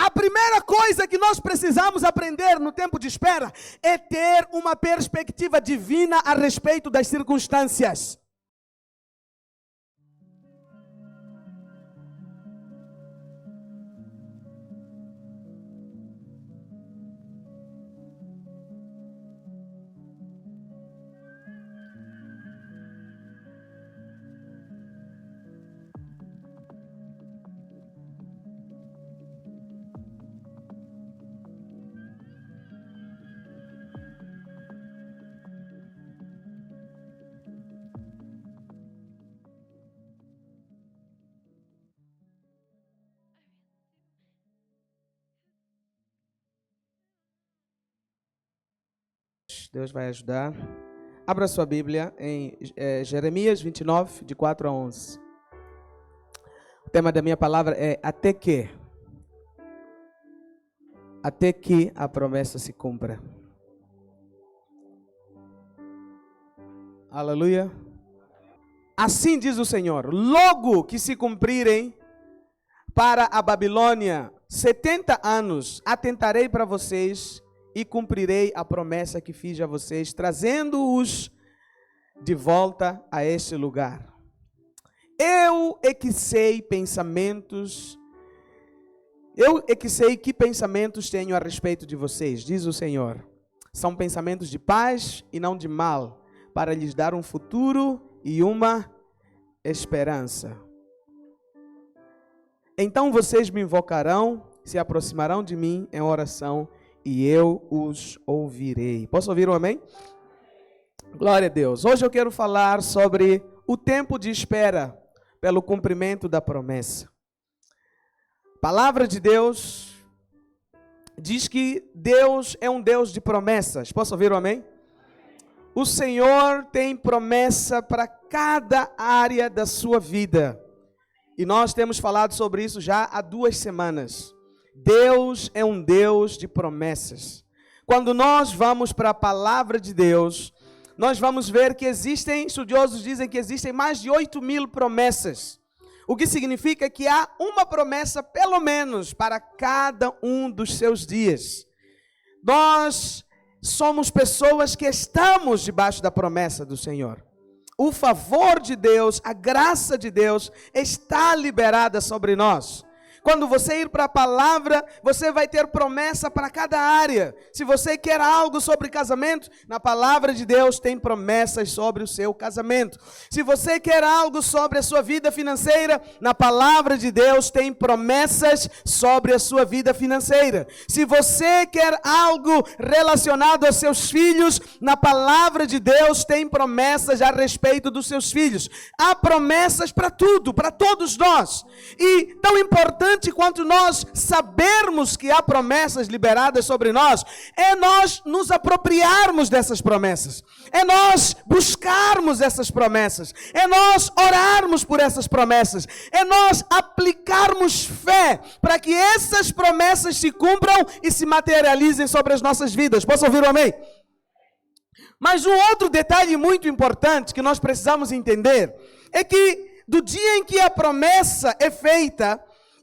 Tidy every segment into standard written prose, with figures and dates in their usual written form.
A primeira coisa que nós precisamos aprender no tempo de espera é ter uma perspectiva divina a respeito das circunstâncias. Deus vai ajudar. Abra sua Bíblia em Jeremias 29, de 4 a 11. O tema da minha palavra é até que a promessa se cumpra. Aleluia. Assim diz o Senhor: logo que se cumprirem para a Babilônia 70 anos, atentarei para vocês e cumprirei a promessa que fiz a vocês, trazendo-os de volta a este lugar. Eu é que sei que pensamentos tenho a respeito de vocês, diz o Senhor. São pensamentos de paz e não de mal, para lhes dar um futuro e uma esperança. Então vocês me invocarão, se aproximarão de mim em oração, e eu os ouvirei. Posso ouvir um amém? Glória a Deus. Hoje eu quero falar sobre o tempo de espera pelo cumprimento da promessa. A palavra de Deus diz que Deus é um Deus de promessas. Posso ouvir um amém? O Senhor tem promessa para cada área da sua vida. E nós temos falado sobre isso já há 2 semanas. Deus é um Deus de promessas. Quando nós vamos para a palavra de Deus, nós vamos ver que estudiosos dizem que existem mais de 8.000 promessas. O que significa que há uma promessa, pelo menos, para cada um dos seus dias. Nós somos pessoas que estamos debaixo da promessa do Senhor. O favor de Deus, a graça de Deus está liberada sobre nós. Quando você ir para a palavra, você vai ter promessa para cada área. Se você quer algo sobre casamento, na palavra de Deus tem promessas sobre o seu casamento. Se você quer algo sobre a sua vida financeira, na palavra de Deus tem promessas sobre a sua vida financeira. Se você quer algo relacionado aos seus filhos, na palavra de Deus tem promessas a respeito dos seus filhos. Há promessas para tudo, para todos nós. E tão importante quanto nós sabermos que há promessas liberadas sobre nós, é nós nos apropriarmos dessas promessas, é nós buscarmos essas promessas, é nós orarmos por essas promessas, é nós aplicarmos fé para que essas promessas se cumpram e se materializem sobre as nossas vidas. Posso ouvir um amém? Mas um outro detalhe muito importante que nós precisamos entender é que do dia em que a promessa é feita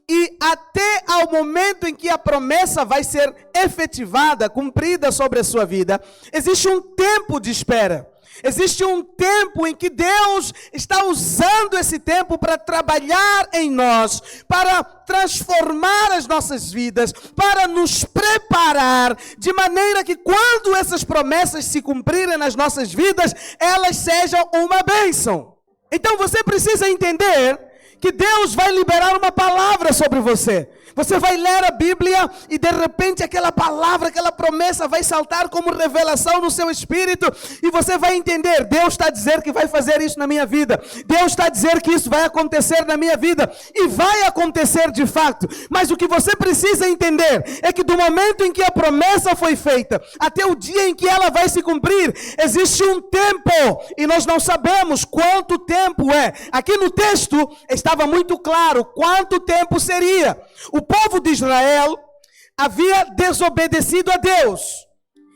e até ao momento em que a promessa vai ser efetivada, cumprida sobre a sua vida, existe um tempo de espera. Existe um tempo em que Deus está usando esse tempo para trabalhar em nós, para transformar as nossas vidas, para nos preparar, de maneira que quando essas promessas se cumprirem nas nossas vidas, elas sejam uma bênção. Então você precisa entender que Deus vai liberar uma palavra sobre você. Você vai ler a Bíblia e de repente aquela palavra, aquela promessa vai saltar como revelação no seu espírito e você vai entender, Deus está a dizer que vai fazer isso na minha vida. Deus está a dizer que isso vai acontecer na minha vida e vai acontecer de fato. Mas o que você precisa entender é que do momento em que a promessa foi feita até o dia em que ela vai se cumprir, existe um tempo e nós não sabemos quanto tempo é. Aqui no texto estava muito claro quanto tempo seria. O povo de Israel havia desobedecido a Deus.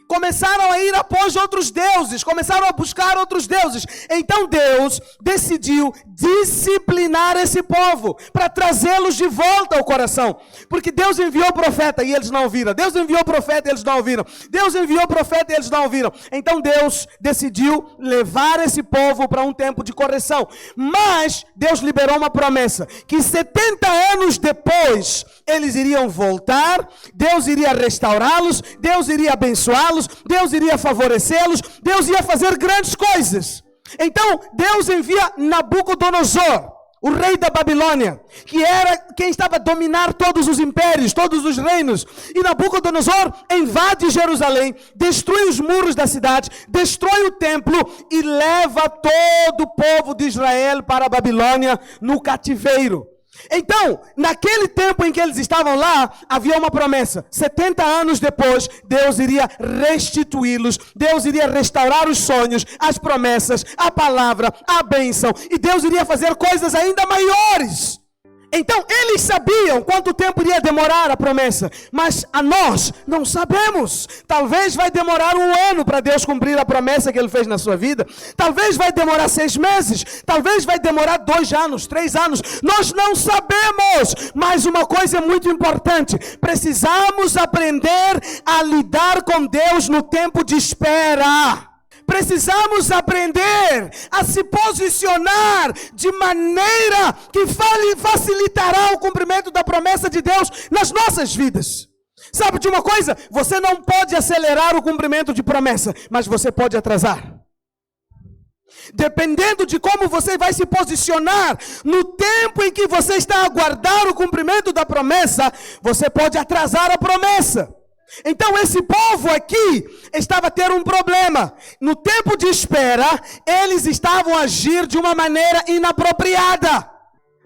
começaram a ir após outros deuses, começaram a buscar outros deuses. Então Deus decidiu disciplinar esse povo para trazê-los de volta ao coração. Porque Deus enviou profeta e eles não ouviram. Deus enviou profeta e eles não ouviram. Deus enviou profeta e eles não ouviram. Então Deus decidiu levar esse povo para um tempo de correção. Mas Deus liberou uma promessa, que 70 anos depois eles iriam voltar, Deus iria restaurá-los, Deus iria abençoá-los, Deus iria favorecê-los, Deus ia fazer grandes coisas. Então Deus envia Nabucodonosor, o rei da Babilônia, que era quem estava a dominar todos os impérios, todos os reinos. E Nabucodonosor invade Jerusalém, destrói os muros da cidade, destrói o templo e leva todo o povo de Israel para a Babilônia no cativeiro. Então, naquele tempo em que eles estavam lá, havia uma promessa. 70 anos depois, Deus iria restituí-los. Deus iria restaurar os sonhos, as promessas, a palavra, a bênção. E Deus iria fazer coisas ainda maiores. Então, eles sabiam quanto tempo iria demorar a promessa, mas a nós não sabemos. Talvez vai demorar 1 ano para Deus cumprir a promessa que Ele fez na sua vida. Talvez vai demorar 6 meses. Talvez vai demorar 2 anos, 3 anos. Nós não sabemos. Mas uma coisa é muito importante. Precisamos aprender a lidar com Deus no tempo de espera. Precisamos aprender a se posicionar de maneira que facilitará o cumprimento da promessa de Deus nas nossas vidas. Sabe de uma coisa? Você não pode acelerar o cumprimento de promessa, mas você pode atrasar. Dependendo de como você vai se posicionar no tempo em que você está a aguardar o cumprimento da promessa, você pode atrasar a promessa. Então esse povo aqui estava a ter um problema. No tempo de espera, eles estavam a agir de uma maneira inapropriada.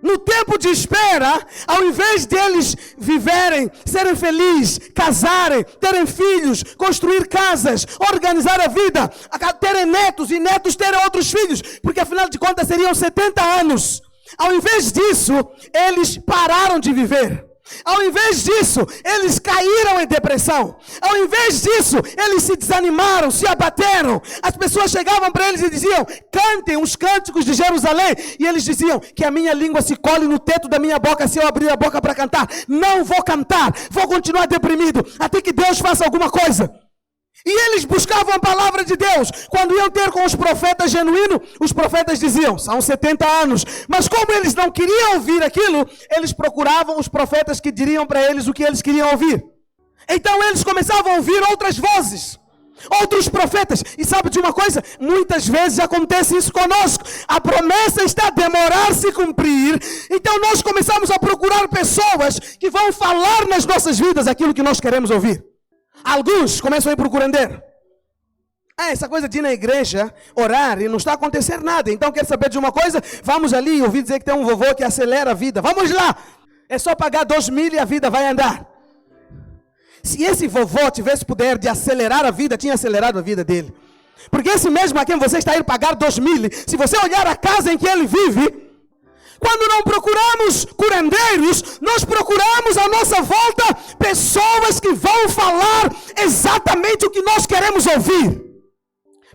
No tempo de espera, ao invés deles viverem, serem felizes, casarem, terem filhos, construir casas, organizar a vida, terem netos e netos terem outros filhos, porque afinal de contas seriam 70 anos. Ao invés disso, eles pararam de viver. Ao invés disso, eles caíram em depressão. Ao invés disso, eles se desanimaram, se abateram. As pessoas chegavam para eles e diziam: cantem os cânticos de Jerusalém. E eles diziam: que a minha língua se cole no teto da minha boca se eu abrir a boca para cantar. Não vou cantar, vou continuar deprimido até que Deus faça alguma coisa. E eles buscavam a palavra de Deus. Quando iam ter com os profetas genuínos, os profetas diziam: são 70 anos. Mas como eles não queriam ouvir aquilo, eles procuravam os profetas que diriam para eles o que eles queriam ouvir. Então eles começavam a ouvir outras vozes, outros profetas. E sabe de uma coisa? Muitas vezes acontece isso conosco. A promessa está a demorar-se cumprir. Então nós começamos a procurar pessoas que vão falar nas nossas vidas aquilo que nós queremos ouvir. Alguns começam a ir para o curandeiro. Essa coisa de ir na igreja, orar e não está acontecendo nada. Então quer saber de uma coisa? Vamos ali, ouvi dizer que tem um vovô que acelera a vida. Vamos lá. É só pagar 2.000 e a vida vai andar. Se esse vovô tivesse poder de acelerar a vida, tinha acelerado a vida dele. Porque esse mesmo a quem você está a ir pagar 2.000, se você olhar a casa em que ele vive, quando não procuramos curandeiros, nós procuramos à nossa volta pessoas que vão falar exatamente o que nós queremos ouvir.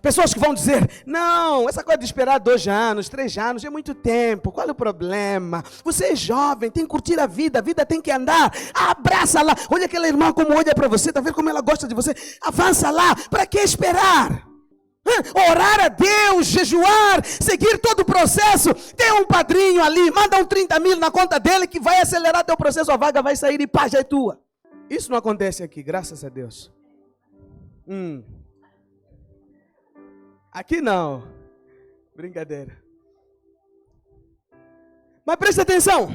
Pessoas que vão dizer: não, essa coisa de esperar 2 anos, 3 anos, é muito tempo, qual é o problema? Você é jovem, tem que curtir a vida tem que andar, abraça lá, olha aquela irmã como olha para você, tá vendo como ela gosta de você, avança lá, para que esperar? Orar a Deus, jejuar, seguir todo o processo. Tem um padrinho ali, manda 30.000 na conta dele que vai acelerar teu processo, a vaga vai sair e pá, já é tua. Isso não acontece aqui, graças a Deus. Aqui não. Brincadeira. Mas preste atenção.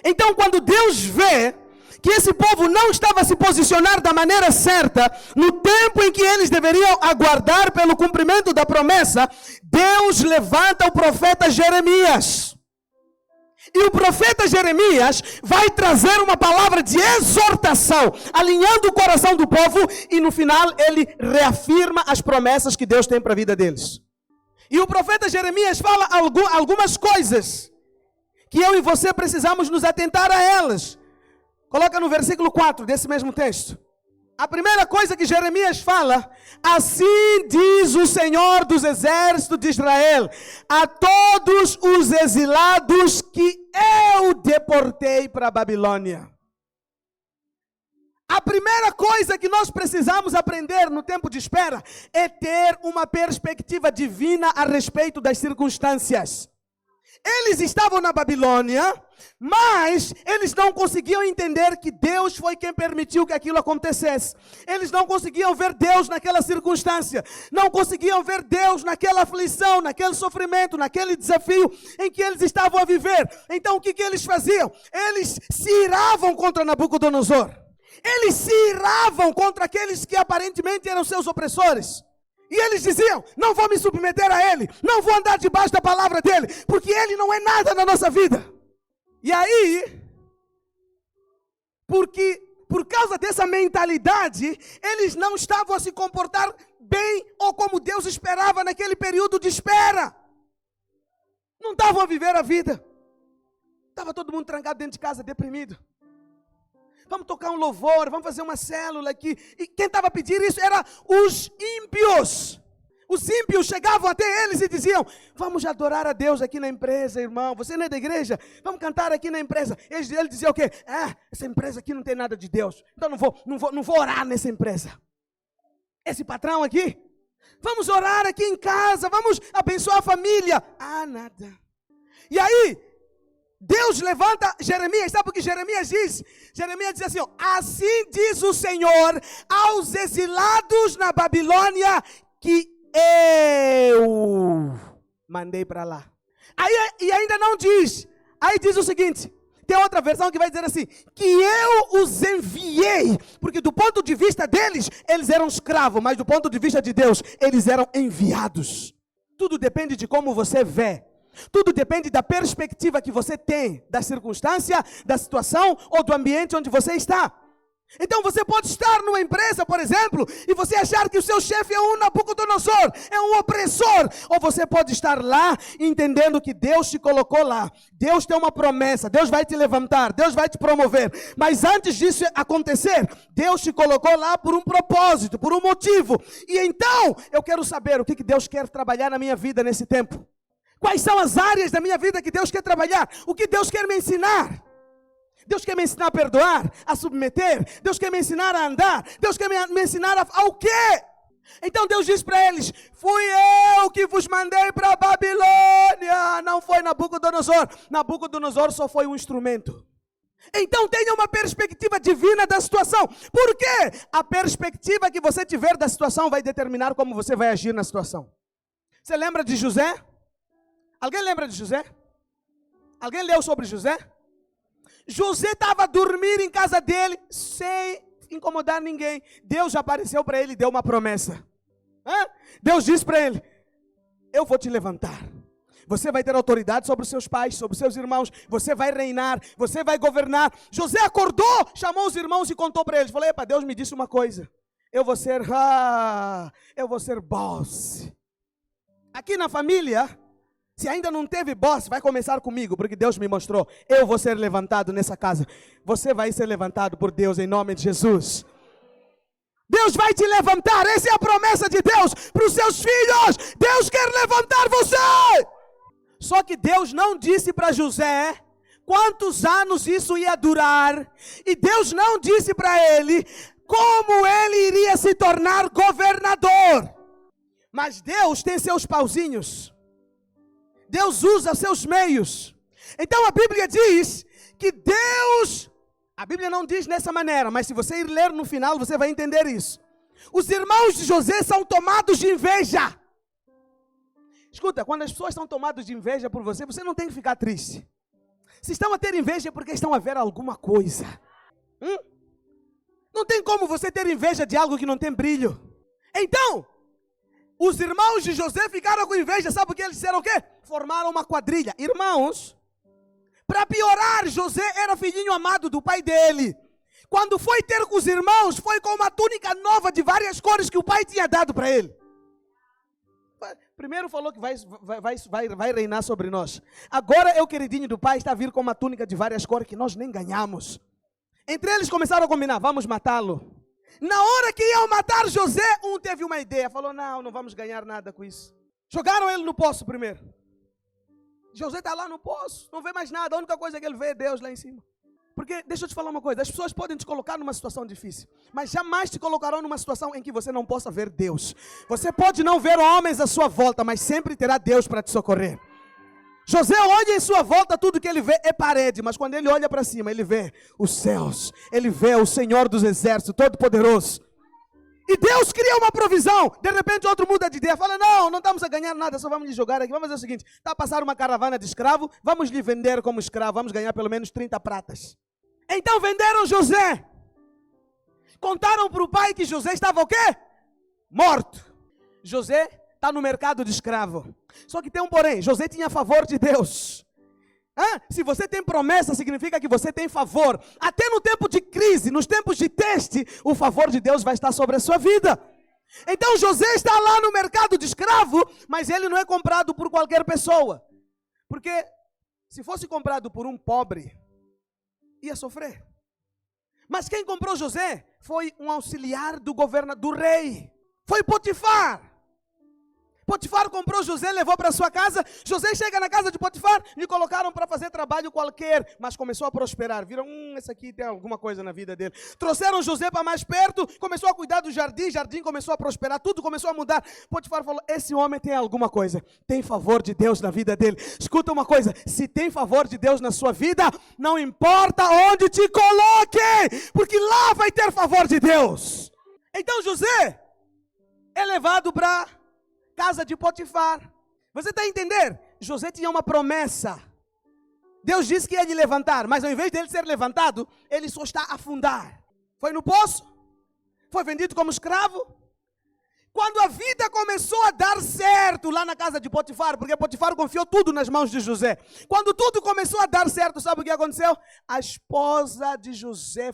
Então quando Deus vê que esse povo não estava a se posicionar da maneira certa, no tempo em que eles deveriam aguardar pelo cumprimento da promessa, Deus levanta o profeta Jeremias. E o profeta Jeremias vai trazer uma palavra de exortação, alinhando o coração do povo, e no final ele reafirma as promessas que Deus tem para a vida deles. E o profeta Jeremias fala algumas coisas que eu e você precisamos nos atentar a elas. Coloca no versículo 4 desse mesmo texto. A primeira coisa que Jeremias fala: assim diz o Senhor dos exércitos de Israel, a todos os exilados que eu deportei para a Babilônia. A primeira coisa que nós precisamos aprender no tempo de espera é ter uma perspectiva divina a respeito das circunstâncias. Eles estavam na Babilônia, mas eles não conseguiam entender que Deus foi quem permitiu que aquilo acontecesse. Eles não conseguiam ver Deus naquela circunstância, não conseguiam ver Deus naquela aflição, naquele sofrimento, naquele desafio em que eles estavam a viver. Então o que eles faziam? Eles se iravam contra Nabucodonosor. Eles se iravam contra aqueles que aparentemente eram seus opressores. E eles diziam: não vou me submeter a ele, não vou andar debaixo da palavra dele, porque ele não é nada na nossa vida. E aí, porque por causa dessa mentalidade, eles não estavam a se comportar bem ou como Deus esperava naquele período de espera. Não estavam a viver a vida. Estava todo mundo trancado dentro de casa, deprimido. Vamos tocar um louvor, vamos fazer uma célula aqui. E quem estava a pedir isso eram os ímpios. Os ímpios chegavam até eles e diziam: vamos adorar a Deus aqui na empresa, irmão. Você não é da igreja? Vamos cantar aqui na empresa. Ele dizia o quê? Essa empresa aqui não tem nada de Deus. Então não vou orar nessa empresa. Esse patrão aqui, vamos orar aqui em casa, vamos abençoar a família. Nada. E aí, Deus levanta Jeremias. Sabe o que Jeremias diz? Jeremias diz assim: assim diz o Senhor aos exilados na Babilônia que eu mandei para lá. E ainda não diz. Aí diz o seguinte: tem outra versão que vai dizer assim: que eu os enviei. Porque do ponto de vista deles, eles eram escravos. Mas do ponto de vista de Deus, eles eram enviados. Tudo depende de como você vê. Tudo depende da perspectiva que você tem, da circunstância, da situação ou do ambiente onde você está. Então você pode estar numa empresa, por exemplo, e você achar que o seu chefe é um Nabucodonosor, é um opressor. Ou você pode estar lá entendendo que Deus te colocou lá. Deus tem uma promessa, Deus vai te levantar, Deus vai te promover. Mas antes disso acontecer, Deus te colocou lá por um propósito, por um motivo. E então, eu quero saber o que Deus quer trabalhar na minha vida nesse tempo. Quais são as áreas da minha vida que Deus quer trabalhar? O que Deus quer me ensinar? Deus quer me ensinar a perdoar, a submeter. Deus quer me ensinar a andar. Deus quer me ensinar ao quê? Então Deus diz para eles: fui eu que vos mandei para a Babilônia. Não foi Nabucodonosor. Nabucodonosor só foi um instrumento. Então tenha uma perspectiva divina da situação. Por quê? A perspectiva que você tiver da situação vai determinar como você vai agir na situação. Você lembra de José? Alguém lembra de José? Alguém leu sobre José? José estava a dormir em casa dele, sem incomodar ninguém. Deus apareceu para ele e deu uma promessa. Deus disse para ele: eu vou te levantar. Você vai ter autoridade sobre os seus pais, sobre os seus irmãos. Você vai reinar, você vai governar. José acordou, chamou os irmãos e contou para eles. Falou: epa, Deus me disse uma coisa. Eu vou ser boss. Aqui na família, se ainda não teve boss, vai começar comigo, porque Deus me mostrou. Eu vou ser levantado nessa casa. Você vai ser levantado por Deus em nome de Jesus. Deus vai te levantar. Essa é a promessa de Deus para os seus filhos. Deus quer levantar você. Só que Deus não disse para José quantos anos isso ia durar. E Deus não disse para ele como ele iria se tornar governador. Mas Deus tem seus pauzinhos. Deus usa seus meios. Então a Bíblia diz que Deus... A Bíblia não diz dessa maneira, mas se você ir ler no final, você vai entender isso. Os irmãos de José são tomados de inveja. Escuta, quando as pessoas são tomadas de inveja por você, você não tem que ficar triste. Se estão a ter inveja é porque estão a ver alguma coisa. Não tem como você ter inveja de algo que não tem brilho. Então, os irmãos de José ficaram com inveja. Sabe o que eles disseram o quê? Formaram uma quadrilha. Irmãos, para piorar, José era filhinho amado do pai dele. Quando foi ter com os irmãos, foi com uma túnica nova de várias cores que o pai tinha dado para ele. Primeiro falou que vai reinar sobre nós. Agora o queridinho do pai está a vir com uma túnica de várias cores que nós nem ganhamos. Entre eles começaram a combinar: vamos matá-lo. Na hora que iam matar José, um teve uma ideia. Falou, não vamos ganhar nada com isso. Jogaram ele no poço primeiro. José está lá no poço, não vê mais nada. A única coisa que ele vê é Deus lá em cima. Porque, deixa eu te falar uma coisa, as pessoas podem te colocar numa situação difícil, mas jamais te colocarão numa situação em que você não possa ver Deus. Você pode não ver homens à sua volta, mas sempre terá Deus para te socorrer. José olha em sua volta, tudo que ele vê é parede, mas quando ele olha para cima, ele vê os céus, ele vê o Senhor dos Exércitos, Todo-Poderoso. E Deus cria uma provisão. De repente outro muda de ideia, fala, não estamos a ganhar nada, só vamos lhe jogar aqui. Vamos fazer o seguinte, está a passar uma caravana de escravo, vamos lhe vender como escravo, vamos ganhar pelo menos 30 pratas. Então venderam José. Contaram para o pai que José estava o quê? Morto. José está no mercado de escravo. Só que tem um porém, José tinha favor de Deus. Se você tem promessa, significa que você tem favor. Até no tempo de crise, nos tempos de teste, o favor de Deus vai estar sobre a sua vida. Então José está lá no mercado de escravo, mas ele não é comprado por qualquer pessoa. Porque se fosse comprado por um pobre, ia sofrer. Mas quem comprou José foi um auxiliar do governador, do rei. Foi Potifar. Potifar comprou José, levou para sua casa. José chega na casa de Potifar, lhe colocaram para fazer trabalho qualquer, mas começou a prosperar. Viram, esse aqui tem alguma coisa na vida dele. Trouxeram José para mais perto, começou a cuidar do jardim começou a prosperar, tudo começou a mudar. Potifar falou, esse homem tem alguma coisa, tem favor de Deus na vida dele. Escuta uma coisa, se tem favor de Deus na sua vida, não importa onde te coloque, porque lá vai ter favor de Deus. Então José é levado para casa de Potifar. Você está a entender? José tinha uma promessa. Deus disse que ia lhe levantar, mas ao invés dele ser levantado, ele só está a afundar. Foi no poço, foi vendido como escravo. Quando a vida começou a dar certo lá na casa de Potifar, porque Potifar confiou tudo nas mãos de José. Quando tudo começou a dar certo, sabe o que aconteceu? A esposa de José,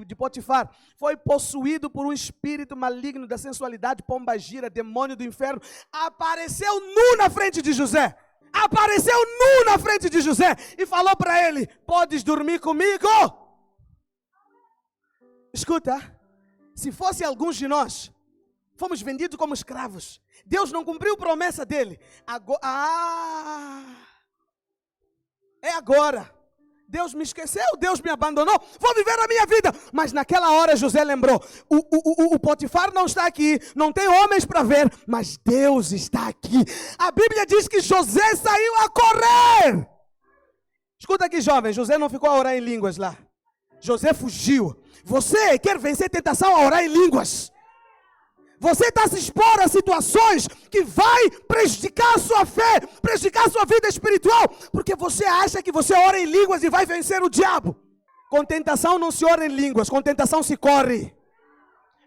de Potifar, foi possuído por um espírito maligno da sensualidade, pombagira, demônio do inferno. Apareceu nu na frente de José. Apareceu nu na frente de José e falou para ele, podes dormir comigo? Escuta, se fosse alguns de nós, fomos vendidos como escravos. Deus não cumpriu a promessa dele. É agora. Deus me esqueceu, Deus me abandonou. Vou viver a minha vida. Mas naquela hora José lembrou. O Potifar não está aqui. Não tem homens para ver. Mas Deus está aqui. A Bíblia diz que José saiu a correr. Escuta aqui, jovem. José não ficou a orar em línguas lá. José fugiu. Você quer vencer a tentação a orar em línguas? Você está a se expor a situações que vai prejudicar a sua fé, prejudicar a sua vida espiritual, porque você acha que você ora em línguas e vai vencer o diabo. Com tentação não se ora em línguas, com tentação se corre.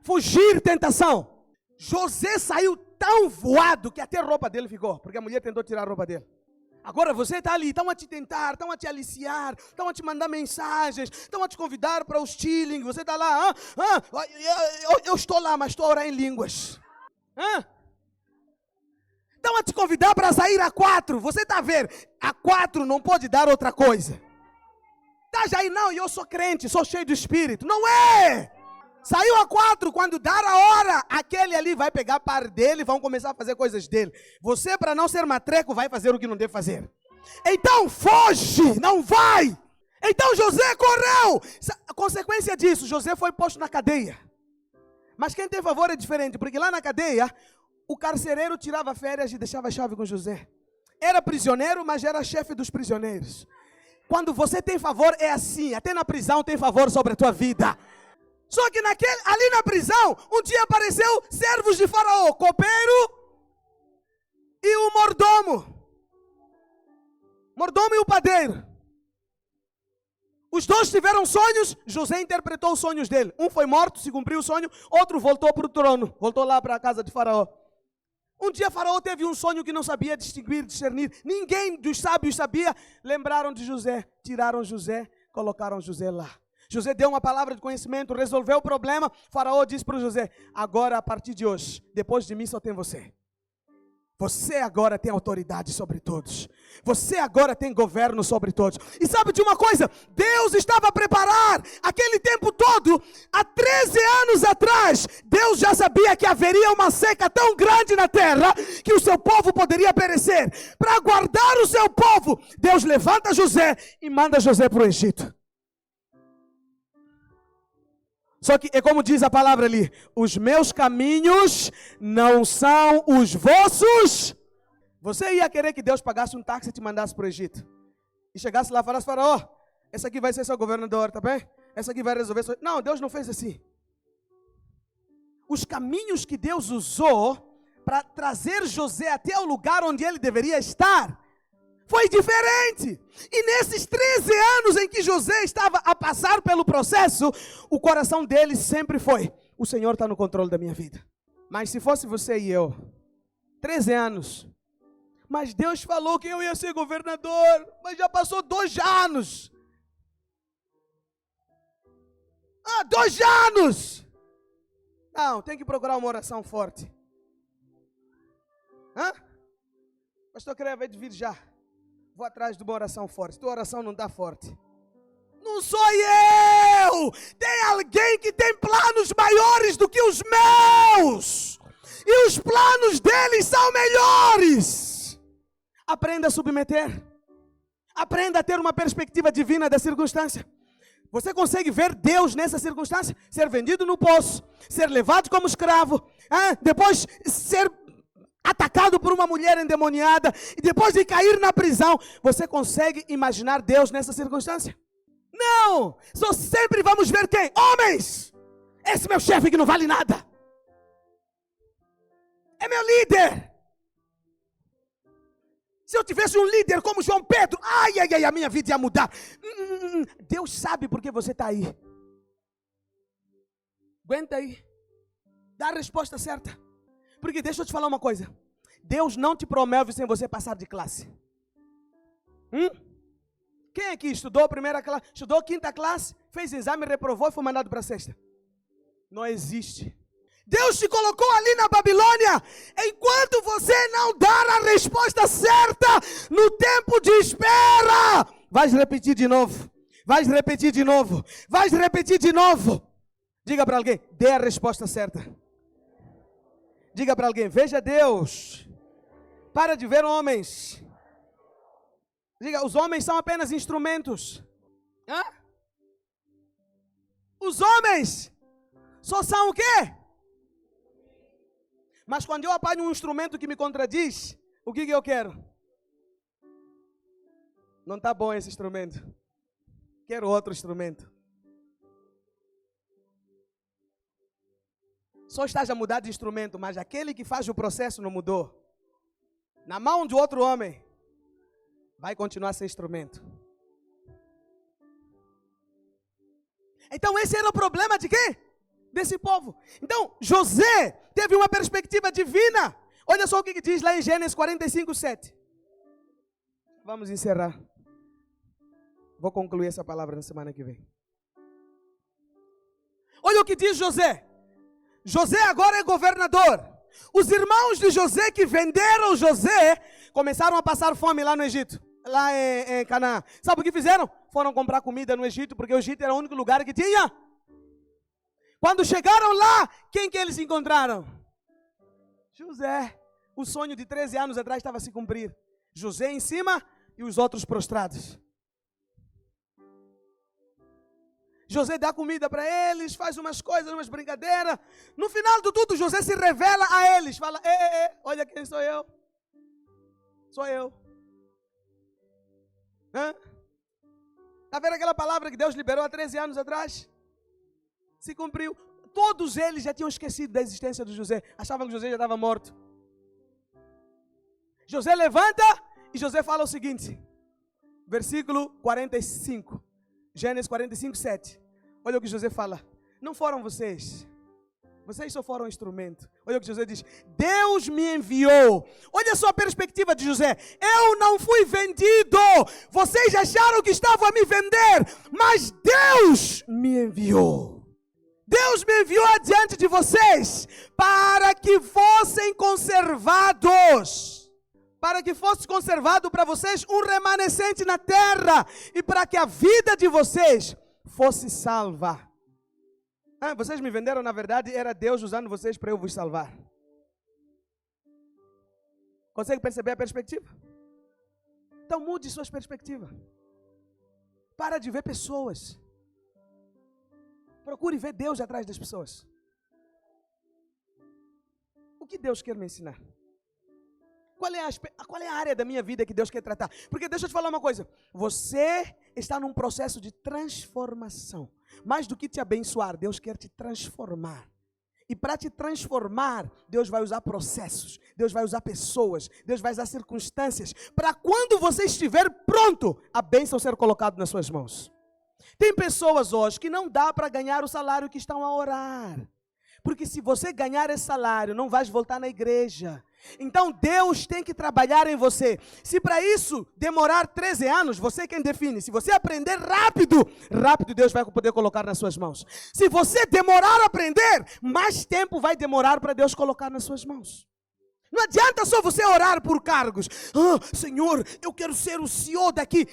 Fugir tentação. José saiu tão voado que até a roupa dele ficou, porque a mulher tentou tirar a roupa dele. Agora você está ali, estão a te tentar, estão a te aliciar, estão a te mandar mensagens, estão a te convidar para o stealing. Você está lá, eu estou lá, mas estou a orar em línguas. Estão a te convidar para sair a 4. Você está a ver, a 4 não pode dar outra coisa. Está já aí, não, eu sou crente, sou cheio do Espírito. Não é! Saiu a 4, quando dar a hora, aquele ali vai pegar par dele e vão começar a fazer coisas dele. Você, para não ser matreco, vai fazer o que não deve fazer. Então foge, não vai. Então José correu. A consequência disso, José foi posto na cadeia. Mas quem tem favor é diferente, porque lá na cadeia, o carcereiro tirava férias e deixava a chave com José. Era prisioneiro, mas era chefe dos prisioneiros. Quando você tem favor, é assim. Até na prisão tem favor sobre a tua vida. Só que ali na prisão, um dia apareceu servos de Faraó, copeiro e o mordomo. Mordomo e o padeiro. Os dois tiveram sonhos, José interpretou os sonhos dele. Um foi morto, se cumpriu o sonho, outro voltou para o trono, voltou lá para a casa de Faraó. Um dia Faraó teve um sonho que não sabia discernir. Ninguém dos sábios sabia. Lembraram de José, tiraram José, colocaram José lá. José deu uma palavra de conhecimento, resolveu o problema. Faraó disse para o José, agora a partir de hoje, depois de mim só tem você. Você agora tem autoridade sobre todos. Você agora tem governo sobre todos. E sabe de uma coisa? Deus estava a preparar aquele tempo todo. Há 13 anos atrás, Deus já sabia que haveria uma seca tão grande na terra que o seu povo poderia perecer. Para guardar o seu povo, Deus levanta José e manda José para o Egito. Só que é como diz a palavra ali: os meus caminhos não são os vossos. Você ia querer que Deus pagasse um táxi e te mandasse para o Egito? E chegasse lá e falasse: Faraó, esse aqui vai ser seu governador, tá bem? Essa aqui vai resolver seu... Não, Deus não fez assim. Os caminhos que Deus usou para trazer José até o lugar onde ele deveria estar foi diferente. E nesses 13 anos em que José estava a passar pelo processo, o coração dele sempre foi: o Senhor está no controle da minha vida. Mas se fosse você e eu, 13 anos, mas Deus falou que eu ia ser governador, mas já passou 2 anos. 2 anos! Não, tem que procurar uma oração forte. Pastor, queria ver de vir já. Vou atrás de uma oração forte. Tua oração não está forte. Não sou eu! Tem alguém que tem planos maiores do que os meus. E os planos deles são melhores. Aprenda a submeter. Aprenda a ter uma perspectiva divina da circunstância. Você consegue ver Deus nessa circunstância? Ser vendido no poço, ser levado como escravo, depois ser atacado por uma mulher endemoniada, e depois de cair na prisão. Você consegue imaginar Deus nessa circunstância? Não! Só sempre vamos ver quem? Homens! Esse meu chefe que não vale nada. É meu líder. Se eu tivesse um líder como João Pedro, a minha vida ia mudar. Deus sabe por que você está aí. Aguenta aí. Dá a resposta certa. Porque deixa eu te falar uma coisa. Deus não te promove sem você passar de classe. Quem aqui estudou primeira classe, estudou quinta classe, fez exame, reprovou e foi mandado para a sexta? Não existe. Deus te colocou ali na Babilônia. Enquanto você não dar a resposta certa no tempo de espera, vais repetir de novo. Vais repetir de novo. Vais repetir de novo. Diga para alguém: dê a resposta certa. Diga para alguém: veja Deus. Para de ver homens. Diga: os homens são apenas instrumentos. Os homens só são o quê? Mas quando eu apanho um instrumento que me contradiz, o que eu quero? Não está bom esse instrumento. Quero outro instrumento. Só estás a mudar de instrumento, mas aquele que faz o processo não mudou. Na mão de outro homem, vai continuar sem instrumento. Então esse era o problema de quê? Desse povo. Então José teve uma perspectiva divina. Olha só o que diz lá em Gênesis 45:7. Vamos encerrar. Vou concluir essa palavra na semana que vem. Olha o que diz José. José agora é governador. Os irmãos de José que venderam José começaram a passar fome lá no Egito, lá em Canaã. Sabe o que fizeram? Foram comprar comida no Egito, porque o Egito era o único lugar que tinha. Quando chegaram lá, quem que eles encontraram? José. O sonho de 13 anos atrás estava a se cumprir. José em cima e os outros prostrados. José dá comida para eles, faz umas coisas, umas brincadeiras. No final de tudo, José se revela a eles. Fala: olha quem sou eu. Sou eu. Está vendo aquela palavra que Deus liberou há 13 anos atrás? Se cumpriu. Todos eles já tinham esquecido da existência de José. Achavam que José já estava morto. José levanta e José fala o seguinte. Versículo 45. Gênesis 45:7. Olha o que José fala. Não foram vocês. Vocês só foram um instrumento. Olha o que José diz. Deus me enviou. Olha só a perspectiva de José. Eu não fui vendido. Vocês acharam que estavam a me vender. Mas Deus me enviou. Deus me enviou adiante de vocês para que fossem conservados. Para que fosse conservado para vocês um remanescente na terra. E para que a vida de vocês fosse salva. Vocês me venderam, na verdade, era Deus usando vocês para eu vos salvar. Consegue perceber a perspectiva? Então mude suas perspectivas. Para de ver pessoas. Procure ver Deus atrás das pessoas. O que Deus quer me ensinar? Qual é a área da minha vida que Deus quer tratar? Porque deixa eu te falar uma coisa. Você está num processo de transformação. Mais do que te abençoar, Deus quer te transformar. E para te transformar, Deus vai usar processos, Deus vai usar pessoas, Deus vai usar circunstâncias, para quando você estiver pronto, a bênção ser colocada nas suas mãos. Tem pessoas hoje que não dá para ganhar o salário que estão a orar. Porque se você ganhar esse salário, não vais voltar na igreja. Então Deus tem que trabalhar em você. Se para isso demorar 13 anos, você é quem define. Se você aprender rápido, rápido Deus vai poder colocar nas suas mãos. Se você demorar a aprender, mais tempo vai demorar para Deus colocar nas suas mãos. Não adianta só você orar por cargos. Senhor, eu quero ser o CEO daqui.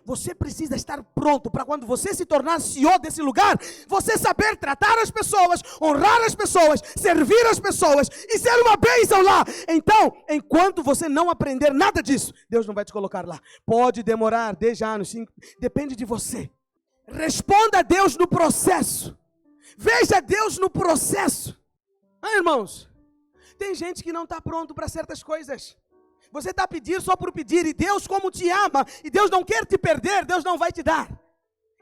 Você precisa estar pronto para quando você se tornar CEO desse lugar, você saber tratar as pessoas, honrar as pessoas, servir as pessoas e ser uma bênção lá. Então, enquanto você não aprender nada disso, Deus não vai te colocar lá. Pode demorar 10 anos, 5, depende de você. Responda a Deus no processo. Veja Deus no processo. Irmãos, tem gente que não está pronto para certas coisas. Você está pedindo só por pedir. E Deus, como te ama, e Deus não quer te perder, Deus não vai te dar.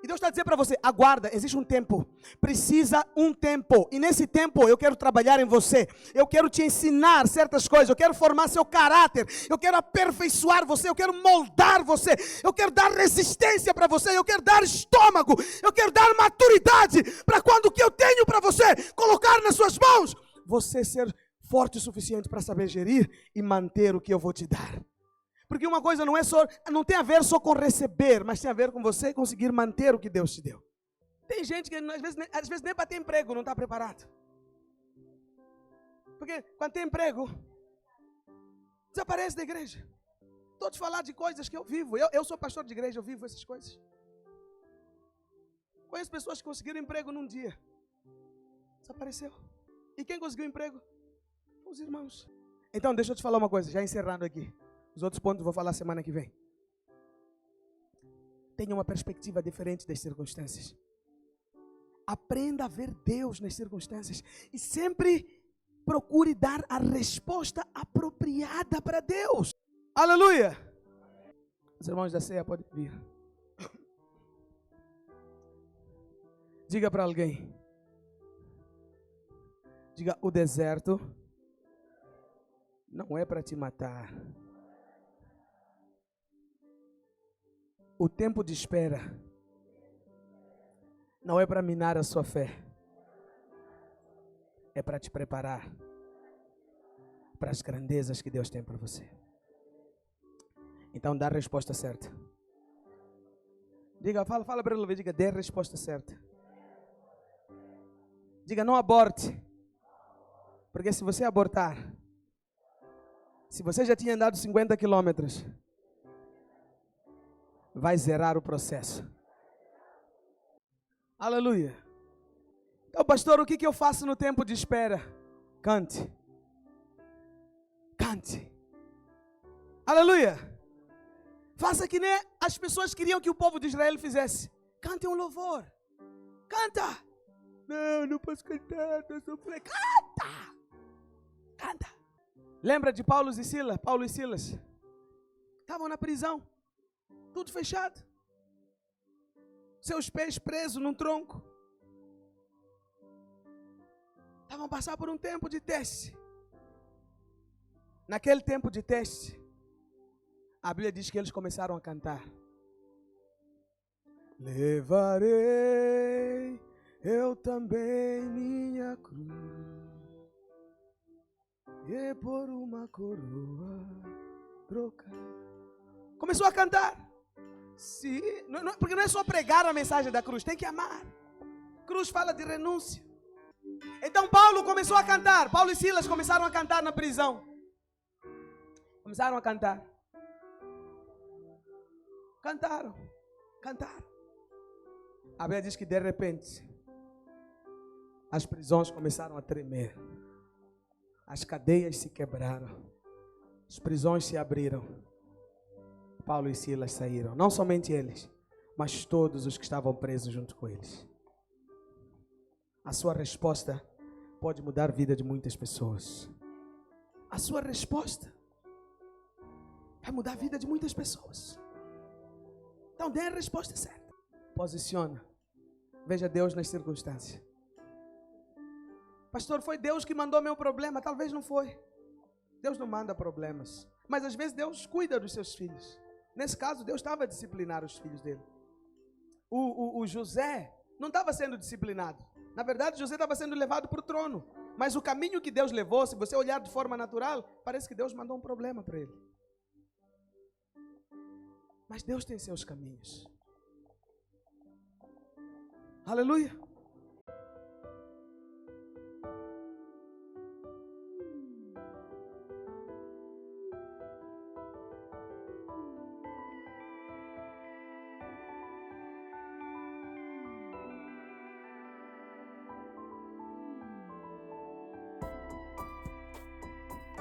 E Deus está dizendo para você, aguarda, existe um tempo. Precisa um tempo. E nesse tempo eu quero trabalhar em você. Eu quero te ensinar certas coisas. Eu quero formar seu caráter. Eu quero aperfeiçoar você. Eu quero moldar você. Eu quero dar resistência para você. Eu quero dar estômago. Eu quero dar maturidade. Para quando o que eu tenho para você, colocar nas suas mãos, você ser forte o suficiente para saber gerir e manter o que eu vou te dar. Porque uma coisa não tem a ver só com receber, mas tem a ver com você conseguir manter o que Deus te deu. Tem gente que às vezes nem para ter emprego não está preparado. Porque quando tem emprego, desaparece da igreja. Estou te falando de coisas que eu vivo. Eu sou pastor de igreja, eu vivo essas coisas. Conheço pessoas que conseguiram emprego num dia. Desapareceu. E quem conseguiu emprego? Os irmãos. Então deixa eu te falar uma coisa, já encerrando aqui. Os outros pontos eu vou falar semana que vem. Tenha uma perspectiva diferente das circunstâncias. Aprenda a ver Deus nas circunstâncias. E sempre procure dar a resposta apropriada para Deus. Aleluia! Os irmãos da ceia podem vir. Diga para alguém. Diga, o deserto não é para te matar. O tempo de espera não é para minar a sua fé. É para te preparar para as grandezas que Deus tem para você. Então dá a resposta certa. Diga, fala para ele, diga, dê a resposta certa. Diga, não aborte. Porque se você abortar, se você já tinha andado 50 quilômetros, vai zerar o processo. Aleluia. Então, pastor, o que eu faço no tempo de espera? Cante. Cante. Aleluia. Faça que nem as pessoas queriam que o povo de Israel fizesse. Cante um louvor. Canta. Não posso cantar, não sou pré. Canta. Canta. Lembra de Paulo e Silas? Estavam na prisão. Tudo fechado. Seus pés presos num tronco. Estavam a passar por um tempo de teste. Naquele tempo de teste, a Bíblia diz que eles começaram a cantar. Levarei eu também minha cruz, e por uma coroa trocar. Começou a cantar. Porque não é só pregar a mensagem da cruz, tem que amar. cruz fala de renúncia. Então Paulo começou a cantar. Paulo e Silas começaram a cantar na prisão. Começaram a cantar. Cantaram. A Bíblia diz que de repente as prisões começaram a tremer. As cadeias se quebraram. As prisões se abriram. Paulo e Silas saíram. Não somente eles, mas todos os que estavam presos junto com eles. A sua resposta pode mudar a vida de muitas pessoas. A sua resposta vai mudar a vida de muitas pessoas. Então dê a resposta certa. Posiciona. Veja Deus nas circunstâncias. Pastor, foi Deus que mandou meu problema? Talvez não foi. Deus não manda problemas. Mas às vezes Deus cuida dos seus filhos. Nesse caso, Deus estava a disciplinar os filhos dele. O José não estava sendo disciplinado. Na verdade, José estava sendo levado para o trono. Mas o caminho que Deus levou, se você olhar de forma natural, parece que Deus mandou um problema para ele. Mas Deus tem seus caminhos. Aleluia.